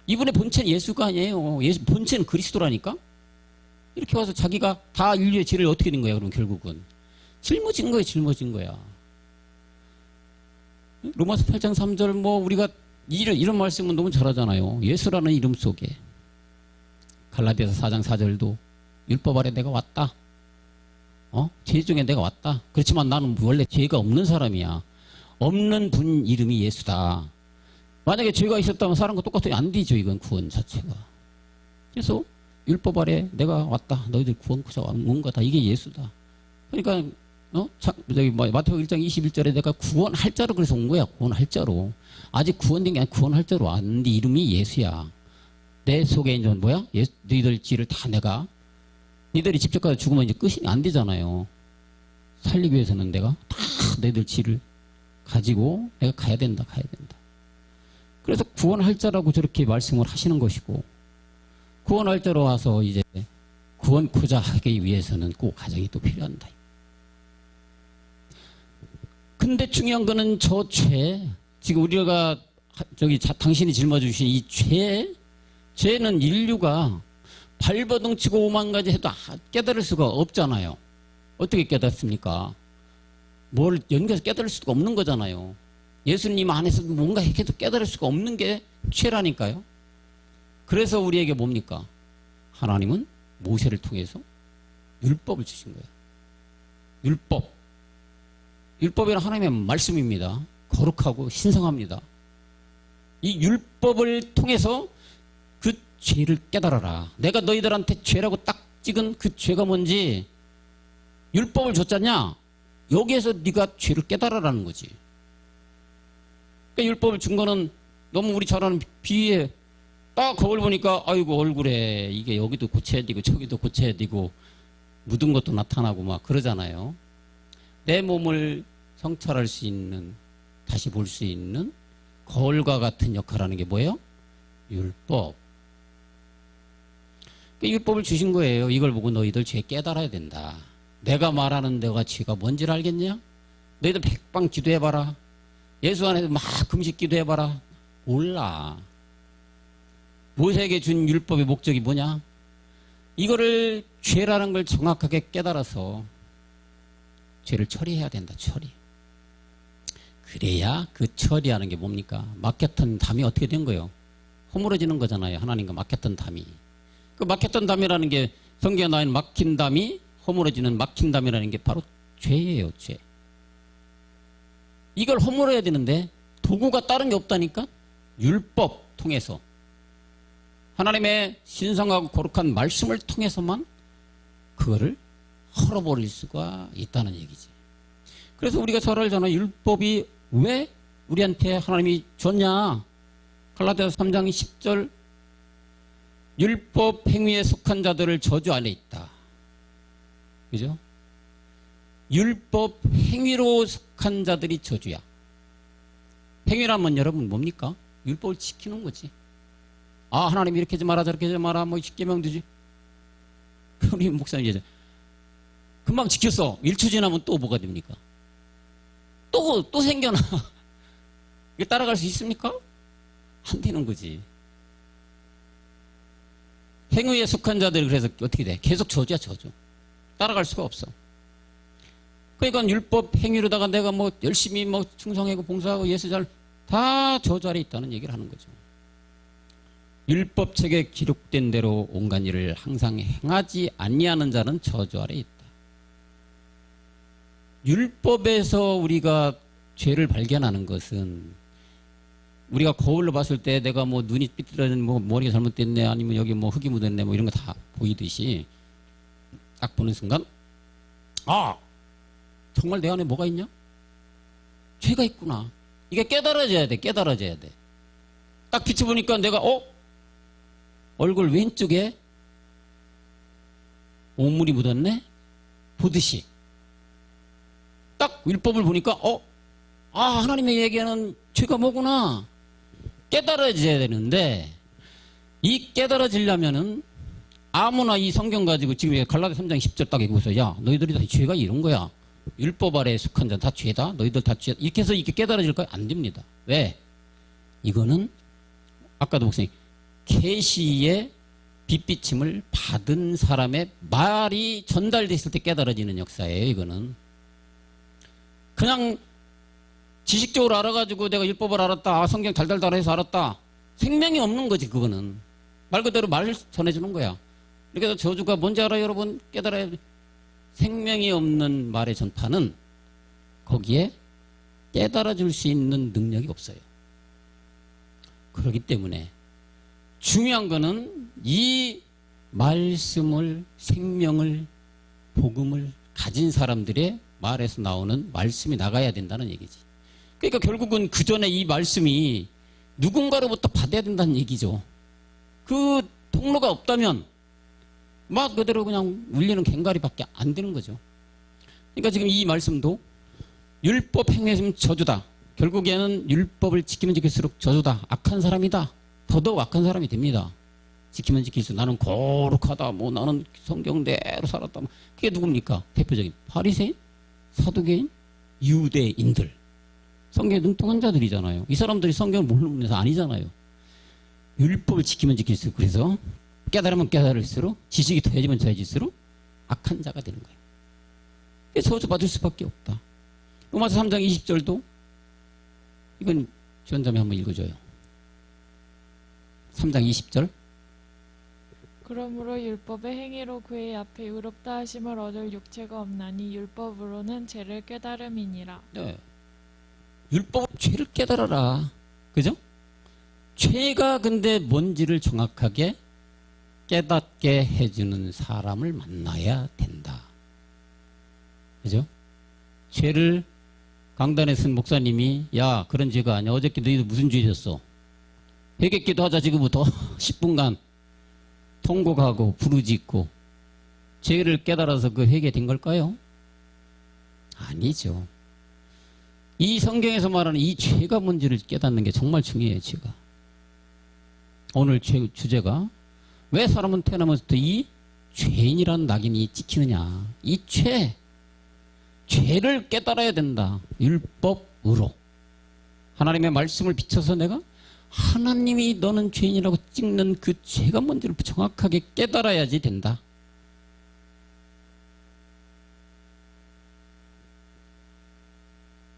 이분의 본체는 예수가 아니에요. 본체는 그리스도라니까. 이렇게 와서 자기가 다 인류의 죄를 어떻게 된 거야? 그럼 결국은 짊어진 거예요. 짊어진 거야. 로마서 8장 3절 뭐 우리가 이런 말씀은 너무 잘하잖아요. 예수라는 이름 속에. 갈라디아서 4장 4절도 율법 아래 내가 왔다. 죄 중에 내가 왔다. 그렇지만 나는 원래 죄가 없는 사람이야. 없는 분 이름이 예수다. 만약에 죄가 있었다면 사람과 똑같아요. 안 되죠. 이건 구원 자체가. 그래서 율법 아래 내가 왔다. 너희들 구원구자 온 거다. 이게 예수다. 그러니까 저기 마태복음 1장 21절에 내가 구원할 자로 그래서 온 거야. 구원할 자로. 아직 구원된 게 아니라 구원할 자로 왔는데 이름이 예수야. 내 속에 이제 뭐야? 너희들 죄를 다 내가 너희들이 직접 가서 죽으면 이제 끝이 안 되잖아요. 살리기 위해서는 내가 다 너희들 죄를 가지고 내가 가야 된다. 그래서 구원할 자라고 저렇게 말씀을 하시는 것이고 구원할 자로 와서 이제 구원코자 하기 위해서는 꼭 가정이 또 필요한다. 근데 중요한 거는 저 죄, 지금 우리가 당신이 짊어주신 이 죄는 인류가 발버둥 치고 오만 가지 해도 깨달을 수가 없잖아요. 어떻게 깨닫습니까? 뭘 연결해서 깨달을 수가 없는 거잖아요. 예수님 안에서 뭔가 해도 깨달을 수가 없는 게 죄라니까요. 그래서 우리에게 뭡니까? 하나님은 모세를 통해서 율법을 주신 거예요. 율법이란 하나님의 말씀입니다. 거룩하고 신성합니다. 이 율법을 통해서 그 죄를 깨달아라. 내가 너희들한테 죄라고 딱 찍은 그 죄가 뭔지 율법을 줬잖냐? 여기에서 네가 죄를 깨달아라는 거지. 그러니까 율법을 준 거는 너무 우리 잘 아는 비유에 딱 거울 보니까 아이고 얼굴에 이게 여기도 고쳐야 되고 저기도 고쳐야 되고 묻은 것도 나타나고 막 그러잖아요. 내 몸을 성찰할 수 있는, 다시 볼 수 있는 거울과 같은 역할을 하는 게 뭐예요? 율법. 그러니까 율법을 주신 거예요. 이걸 보고 너희들 죄 깨달아야 된다. 내가 말하는 내가 죄가 뭔지를 알겠냐? 너희들 백방 기도해봐라. 예수 안에서 막 금식 기도해봐라. 몰라. 모세에게 준 율법의 목적이 뭐냐? 이거를 죄라는 걸 정확하게 깨달아서 죄를 처리해야 된다. 처리. 그래야 그 처리하는 게 뭡니까? 막혔던 담이 어떻게 된 거예요? 허물어지는 거잖아요. 하나님과 막혔던 담이. 그 막혔던 담이라는 게 성경에 나와 있는 막힌 담이 허물어지는 막힌 담이라는 게 바로 죄예요. 죄. 이걸 허물어야 되는데 도구가 다른 게 없다니까? 율법 통해서 하나님의 신성하고 거룩한 말씀을 통해서만 그거를 헐어버릴 수가 있다는 얘기지. 그래서 우리가 잘 알잖아. 율법이 왜 우리한테 하나님이 줬냐? 갈라디아서 3장 10절 율법 행위에 속한 자들을 저주 안에 있다. 그죠? 율법 행위로 속한 자들이 저주야. 행위라면 여러분 뭡니까? 율법을 지키는 거지. 아, 하나님 이렇게 하지 마라 저렇게 하지 마라 뭐 십계명도지. 우리 목사님 이제 금방 지켰어. 1초 지나면 또 뭐가 됩니까? 또 생겨나. 이게 따라갈 수 있습니까? 안 되는 거지. 행위에 속한 자들이 그래서 어떻게 돼? 계속 저주야, 저주. 따라갈 수가 없어. 그러니까 율법 행위로다가 내가 뭐 열심히 뭐 충성하고 봉사하고 예수 잘 다 저주 아래 있다는 얘기를 하는 거죠. 율법책에 기록된 대로 온갖 일을 항상 행하지 아니하는 자는 저주 아래 있다. 율법에서 우리가 죄를 발견하는 것은 우리가 거울로 봤을 때 내가 뭐 눈이 삐뚤어진 뭐 머리가 잘못됐네 아니면 여기 뭐 흙이 묻었네 뭐 이런 거 다 보이듯이 딱 보는 순간 아 정말 내 안에 뭐가 있냐? 죄가 있구나. 이게 깨달아져야 돼. 깨달아져야 돼. 딱 비춰보니까 내가 얼굴 왼쪽에 오물이 묻었네? 보듯이 딱 율법을 보니까 하나님의 얘기하는 죄가 뭐구나 깨달아져야 되는데 이 깨달아지려면은 아무나 이 성경 가지고 지금 갈라디아 3장 10절 딱 읽고서 야 너희들이 다 죄가 이런 거야. 율법 아래에 속한 자는 다 죄다. 너희들 다 죄다. 이렇게 해서 이게 깨달아질까요? 안 됩니다. 왜? 이거는 아까도 목사님 계시의 빛비침을 받은 사람의 말이 전달됐을 때 깨달아지는 역사예요. 이거는 그냥 지식적으로 알아가지고 내가 율법을 알았다. 성경 달달달해서 알았다. 생명이 없는 거지. 그거는 말 그대로 말 전해주는 거야. 그래서 저주가 뭔지 알아요? 여러분 깨달아야 돼. 생명이 없는 말의 전파는 거기에 깨달아줄 수 있는 능력이 없어요. 그렇기 때문에 중요한 거는 이 말씀을 생명을 복음을 가진 사람들의 말에서 나오는 말씀이 나가야 된다는 얘기지. 그러니까 결국은 그 전에 이 말씀이 누군가로부터 받아야 된다는 얘기죠. 그 통로가 없다면 막 그대로 그냥 울리는 갱가리밖에 안 되는 거죠. 그러니까 지금 이 말씀도 율법 행위는 저주다. 결국에는 율법을 지키면 지킬수록 저주다. 악한 사람이다. 더더욱 악한 사람이 됩니다. 지키면 지킬수록 나는 거룩하다. 뭐 나는 성경대로 살았다. 그게 누굽니까? 대표적인 바리새인, 사두개인, 유대인들. 성경에 능통한 자들이잖아요. 이 사람들이 성경을 모르는 데서 아니잖아요. 율법을 지키면 지킬수록 그래서 깨달으면 깨달을수록 지식이 더해지면 더해질수록 악한 자가 되는 거예요. 저주받을 수밖에 없다. 로마서 3장 20절도 이건 지원자매 한번 읽어줘요. 3장 20절 그러므로 율법의 행위로 그의 앞에 의롭다 하심을 얻을 육체가 없나니 율법으로는 죄를 깨달음이니라. 네. 율법은 죄를 깨달아라. 그죠? 죄가 근데 뭔지를 정확하게 깨닫게 해주는 사람을 만나야 된다. 그죠? 죄를 강단에 쓴 목사님이 야 그런 죄가 아니야. 어저께 너희들 무슨 죄 졌어? 회개기도 하자 지금부터 10분간 통곡하고 부르짖고 죄를 깨달아서 그 회개된 걸까요? 아니죠. 이 성경에서 말하는 이 죄가 뭔지를 깨닫는 게 정말 중요해요. 죄가. 오늘 주제가 왜 사람은 태어나면서부터 이 죄인이라는 낙인이 찍히느냐. 이 죄를 깨달아야 된다. 율법으로. 하나님의 말씀을 비춰서 내가 하나님이 너는 죄인이라고 찍는 그 죄가 뭔지를 정확하게 깨달아야지 된다.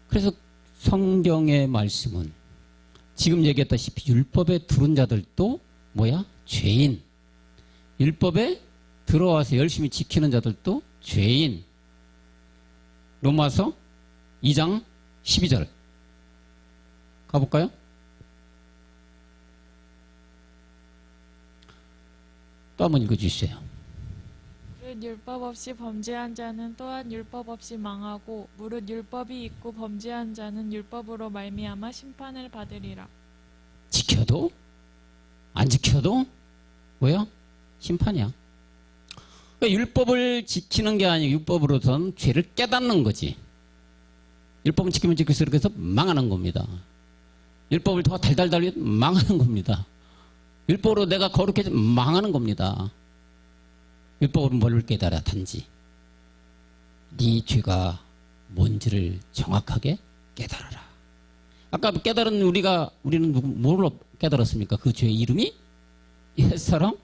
그래서 성경의 말씀은 지금 얘기했다시피 율법에 들은 자들도 뭐야? 죄인. 율법에 들어와서 열심히 지키는 자들도 죄인. 로마서 2장 12절 가볼까요? 또 한번 읽어주세요. 무릇 율법 없이 범죄한 자는 또한 율법 없이 망하고 무릇 율법이 있고 범죄한 자는 율법으로 말미암아 심판을 받으리라. 지켜도 안 지켜도 뭐야? 심판이야. 그러니까 율법을 지키는 게 아니고 율법으로선 죄를 깨닫는 거지. 율법은 지키면 지킬수록 해서 망하는 겁니다. 율법을 더 달달달 망하는 겁니다. 율법으로 내가 거룩해져 망하는 겁니다. 율법으로 뭘 깨달아? 단지 네 죄가 뭔지를 정확하게 깨달아라. 아까 깨달은 우리는 뭘로 깨달았습니까? 그 죄의 이름이 옛사람,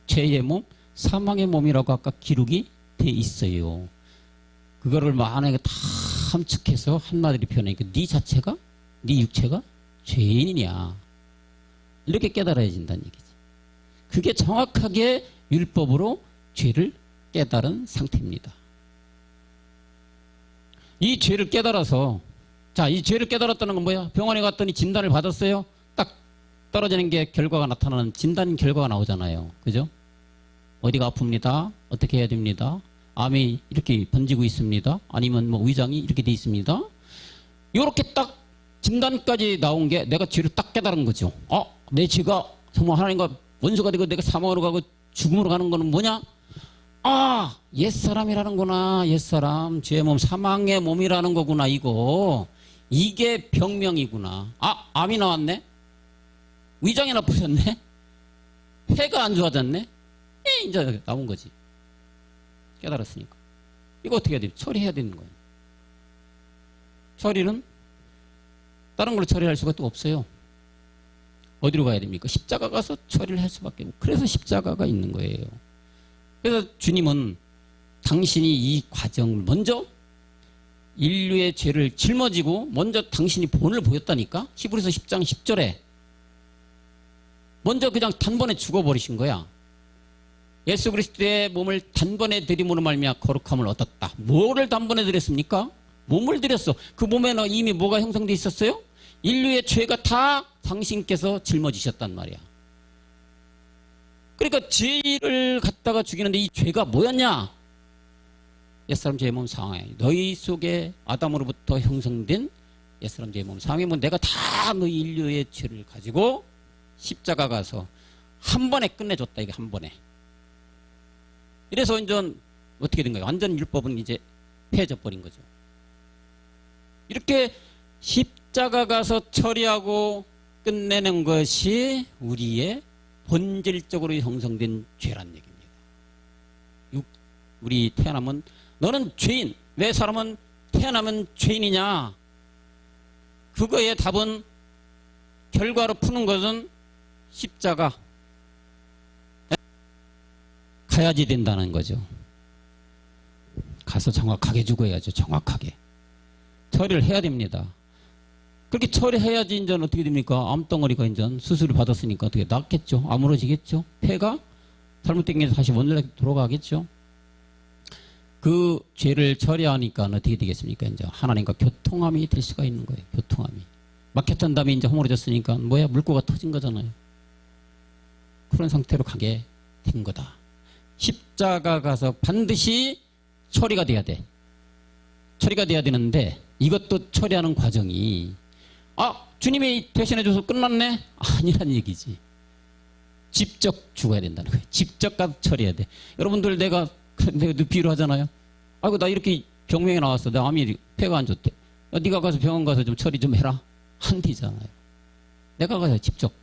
죄의 몸, 사망의 몸이라고 아까 기록이 돼 있어요. 그거를 만약에 다 함축해서 한마디로 표현하니까 네 자체가, 네 육체가 죄인이냐, 이렇게 깨달아야 된다는 얘기지. 그게 정확하게 율법으로 죄를 깨달은 상태입니다. 이 죄를 깨달아서, 자, 이 죄를 깨달았다는 건 뭐야? 병원에 갔더니 진단을 받았어요. 딱 떨어지는 게 결과가 나타나는 진단 결과가 나오잖아요. 그죠? 어디가 아픕니다. 어떻게 해야 됩니다. 암이 이렇게 번지고 있습니다. 아니면 뭐 위장이 이렇게 돼 있습니다. 이렇게 딱 진단까지 나온 게 내가 죄를 딱 깨달은 거죠. 내 죄가 정말 하나님과 원수가 되고 내가 사망으로 가고 죽음으로 가는 거는 뭐냐? 옛사람이라는구나. 옛사람, 죄의 몸, 사망의 몸이라는 거구나. 이게 병명이구나. 암이 나왔네. 위장이 나쁘셨네. 폐가 안 좋아졌네. 이제 나온 거지. 깨달았으니까. 이거 어떻게 해야 돼? 처리해야 되는 거예요. 처리는 다른 걸로 처리할 수가 또 없어요. 어디로 가야 됩니까? 십자가 가서 처리를 할 수밖에 없고. 그래서 십자가가 있는 거예요. 그래서 주님은 당신이 이 과정을 먼저 인류의 죄를 짊어지고 먼저 당신이 본을 보였다니까. 히브리서 10장 10절에 먼저 그냥 단번에 죽어버리신 거야. 예수 그리스도의 몸을 단번에 드림으로 말미암아 거룩함을 얻었다. 뭐를 단번에 드렸습니까? 몸을 드렸어. 그 몸에는 이미 뭐가 형성되어 있었어요? 인류의 죄가 다 당신께서 짊어지셨단 말이야. 그러니까 죄를 갖다가 죽이는데 이 죄가 뭐였냐? 옛사람 죄의 몸 상하에 너희 속에 아담으로부터 형성된 옛사람 죄의 몸 상하에 내가 다 너희 인류의 죄를 가지고 십자가 가서 한 번에 끝내줬다. 이게 한 번에. 이래서 이제 어떻게 된 거예요? 완전 율법은 이제 폐해져 버린 거죠. 이렇게 십자가 가서 처리하고 끝내는 것이 우리의 본질적으로 형성된 죄란 얘기입니다. 우리 태어나면 너는 죄인. 왜 사람은 태어나면 죄인이냐? 그거의 답은 결과로 푸는 것은 십자가 가야지 된다는 거죠. 가서 정확하게 죽어야죠. 정확하게. 처리를 해야 됩니다. 그렇게 처리해야지 이제 어떻게 됩니까? 암덩어리가 이제 수술을 받았으니까 어떻게 낫겠죠? 아물어지겠죠? 폐가 잘못된 게 다시 원래 돌아가겠죠? 그 죄를 처리하니까 어떻게 되겠습니까? 이제 하나님과 교통함이 될 수가 있는 거예요. 교통함이. 막혔던 다음에 이제 허물어졌으니까 뭐야? 물고가 터진 거잖아요. 그런 상태로 가게 된 거다. 십자가 가서 반드시 처리가 돼야 돼. 처리가 돼야 되는데 이것도 처리하는 과정이 주님이 대신해줘서 끝났네? 아니란 얘기지. 직접 죽어야 된다는 거예요. 직접 가서 처리해야 돼. 여러분들 내가 비유를 하잖아요. 아이고 나 이렇게 병명에 나왔어. 내 암이 폐가 안 좋대. 네가 가서 병원 가서 좀 처리 좀 해라. 안 되잖아요. 내가 가서 직접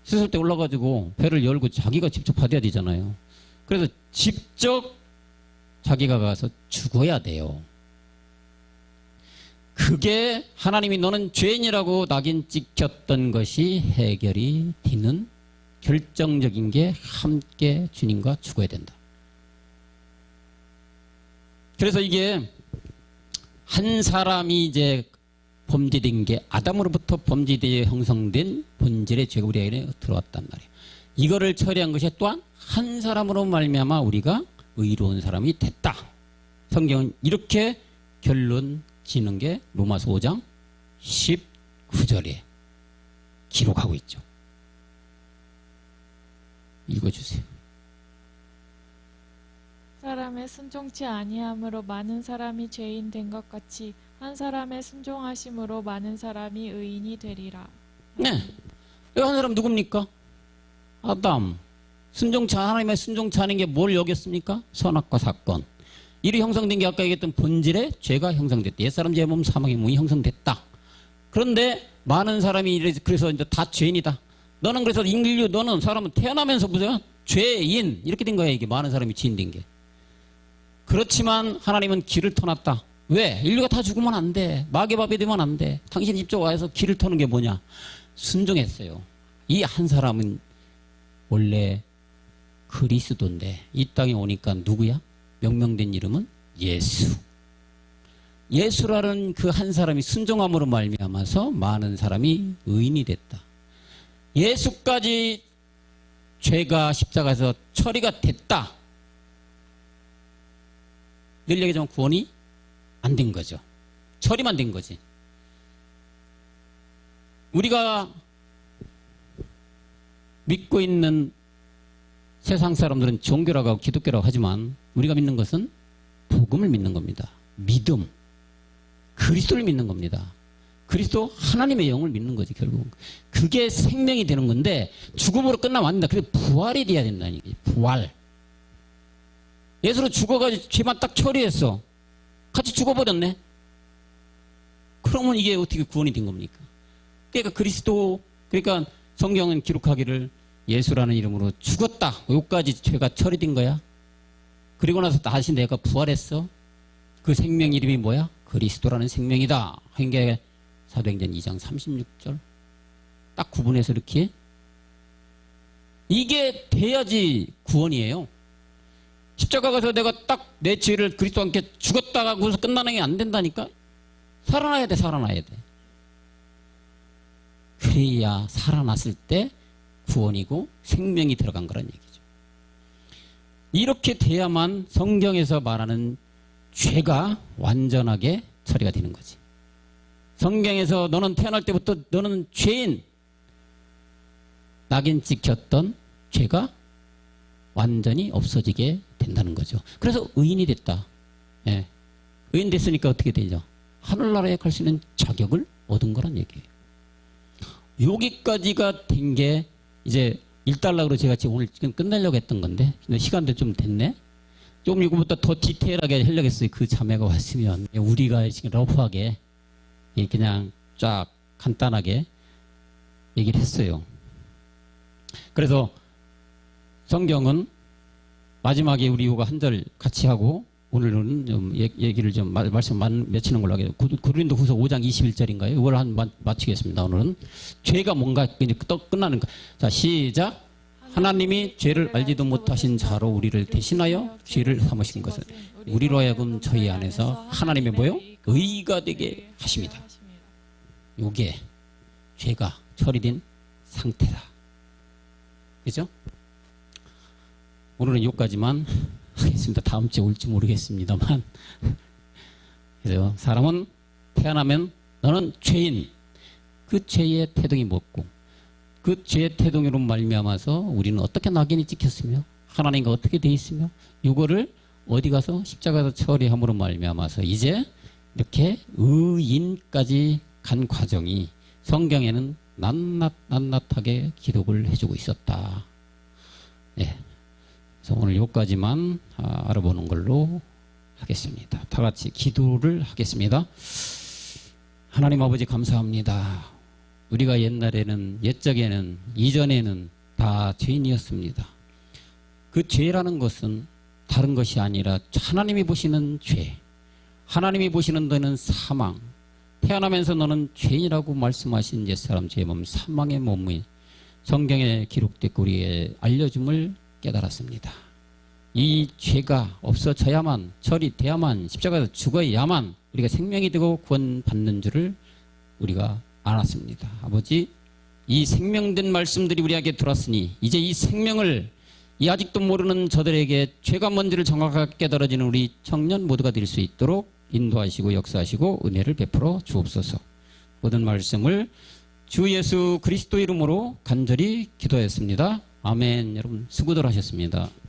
수술대 올라가지고 배를 열고 자기가 직접 받아야 되잖아요. 그래서 직접 자기가 가서 죽어야 돼요. 그게 하나님이 너는 죄인이라고 낙인 찍혔던 것이 해결이 되는 결정적인 게 함께 주님과 죽어야 된다. 그래서 이게 한 사람이 이제 범죄된 게 아담으로부터 범죄되어 형성된 본질의 죄가 우리에게 들어왔단 말이에요. 이거를 처리한 것이 또한 한 사람으로 말미암아 우리가 의로운 사람이 됐다. 성경은 이렇게 결론 지는 게 로마서 5장 19절에 기록하고 있죠. 읽어주세요. 사람의 순종치 아니함으로 많은 사람이 죄인 된 것 같이 한 사람의 순종하심으로 많은 사람이 의인이 되리라. 네. 이 한 사람 누굽니까? 아담. 하나님의 순종치 않은 게 뭘 여겼습니까? 선악과 사건. 이로 형성된 게 아까 얘기했던 본질의 죄가 형성됐다. 옛사람 죄 몸 사망의 몸이 형성됐다. 그런데 많은 사람이 그래서 이제 다 죄인이다. 너는 그래서 너는 사람은 태어나면서 무슨 죄인 이렇게 된 거야. 이게 많은 사람이 죄인 된 게. 그렇지만 하나님은 길을 터놨다. 왜? 인류가 다 죽으면 안 돼. 마귀밥이 되면 안 돼. 당신 입쪽 와서 길을 터는 게 뭐냐? 순종했어요. 이 한 사람은 원래 그리스도인데 이 땅에 오니까 누구야? 명명된 이름은 예수. 예수라는 그 한 사람이 순종함으로 말미암아서 많은 사람이 의인이 됐다. 예수까지 죄가 십자가에서 처리가 됐다. 늘 얘기하지만 구원이 안 된 거죠. 처리만 된 거지. 우리가 믿고 있는 세상 사람들은 종교라고 하고 기독교라고 하지만 우리가 믿는 것은 복음을 믿는 겁니다. 믿음. 그리스도를 믿는 겁니다. 그리스도 하나님의 영을 믿는 거지 결국. 그게 생명이 되는 건데 죽음으로 끝나면 안 된다. 그래서 부활이 돼야 된다는 얘기지. 부활. 예수로 죽어가지고 죄만 딱 처리했어. 같이 죽어버렸네. 그러면 이게 어떻게 구원이 된 겁니까? 그러니까 성경은 기록하기를 예수라는 이름으로 죽었다. 여기까지 죄가 처리된 거야. 그리고 나서 다시 내가 부활했어. 그 생명 이름이 뭐야? 그리스도라는 생명이다. 행계 사도행전 2장 36절. 딱 구분해서 이렇게. 이게 돼야지 구원이에요. 십자가 가서 내가 딱 내 죄를 그리스도와 함께 죽었다가 거기서 끝나는 게 안 된다니까. 살아나야 돼. 그래야 살아났을 때 구원이고 생명이 들어간 거란 얘기죠. 이렇게 돼야만 성경에서 말하는 죄가 완전하게 처리가 되는 거지. 성경에서 너는 태어날 때부터 너는 죄인, 낙인 찍혔던 죄가 완전히 없어지게 된다는 거죠. 그래서 의인이 됐다. 예. 의인 됐으니까 어떻게 되죠? 하늘나라에 갈 수 있는 자격을 얻은 거란 얘기예요. 여기까지가 된 게 이제 1달러로 제가 지금 오늘 지금 끝내려고 했던 건데 시간도 좀 됐네. 좀 이거보다 더 디테일하게 하려고 했어요. 그 자매가 왔으면 우리가 지금 러프하게 그냥 쫙 간단하게 얘기를 했어요. 그래서 성경은 마지막에 우리 이거 한 절 같이 하고 오늘은 좀 얘기를 좀 말씀 맺히는 걸로 하겠습니다. 고린도후서 5장 21절인가요? 이걸 한 마치겠습니다. 오늘은 죄가 뭔가 이제 끝나는 거. 자, 시작. 하나님이 죄를 알지도 못하신 자로 우리를 대신하여 죄를 삼으신 것은 우리로 하여금 저희 안에서 하나님의 뭐요? 의가 되게 하십니다. 요게 죄가 처리된 상태다. 그죠? 오늘은 여기까지만 하겠습니다. 다음 주에 올지 모르겠습니다만. 그래서 사람은 태어나면 너는 죄인. 그 죄의 태동이 뭐고 그 죄의 태동으로 말미암아서 우리는 어떻게 낙인이 찍혔으며 하나님과 어떻게 돼 있으며 이거를 어디 가서 십자가에서 처리함으로 말미암아서 이제 이렇게 의인까지 간 과정이 성경에는 낱낱하게 기록을 해주고 있었다. 네. 그래서 오늘 여기까지만 알아보는 걸로 하겠습니다. 다 같이 기도를 하겠습니다. 하나님 아버지 감사합니다. 우리가 옛적에는 이전에는 다 죄인이었습니다. 그 죄라는 것은 다른 것이 아니라 하나님이 보시는 죄, 하나님이 보시는 너는 사망, 태어나면서 너는 죄인이라고 말씀하신 옛사람 죄의 몸, 사망의 몸이 성경에 기록됐고 우리의 알려줌을 깨달았습니다. 이 죄가 없어져야만, 처리돼야만, 십자가에서 죽어야만 우리가 생명이 되고 구원받는 줄을 우리가 알았습니다. 아버지, 이 생명된 말씀들이 우리에게 들었으니 이제 이 생명을 이 아직도 모르는 저들에게 죄가 뭔지를 정확하게 깨달아지는 우리 청년 모두가 될 수 있도록 인도하시고 역사하시고 은혜를 베풀어 주옵소서. 모든 말씀을 주 예수 그리스도 이름으로 간절히 기도했습니다. 아멘. 여러분 수고들 하셨습니다.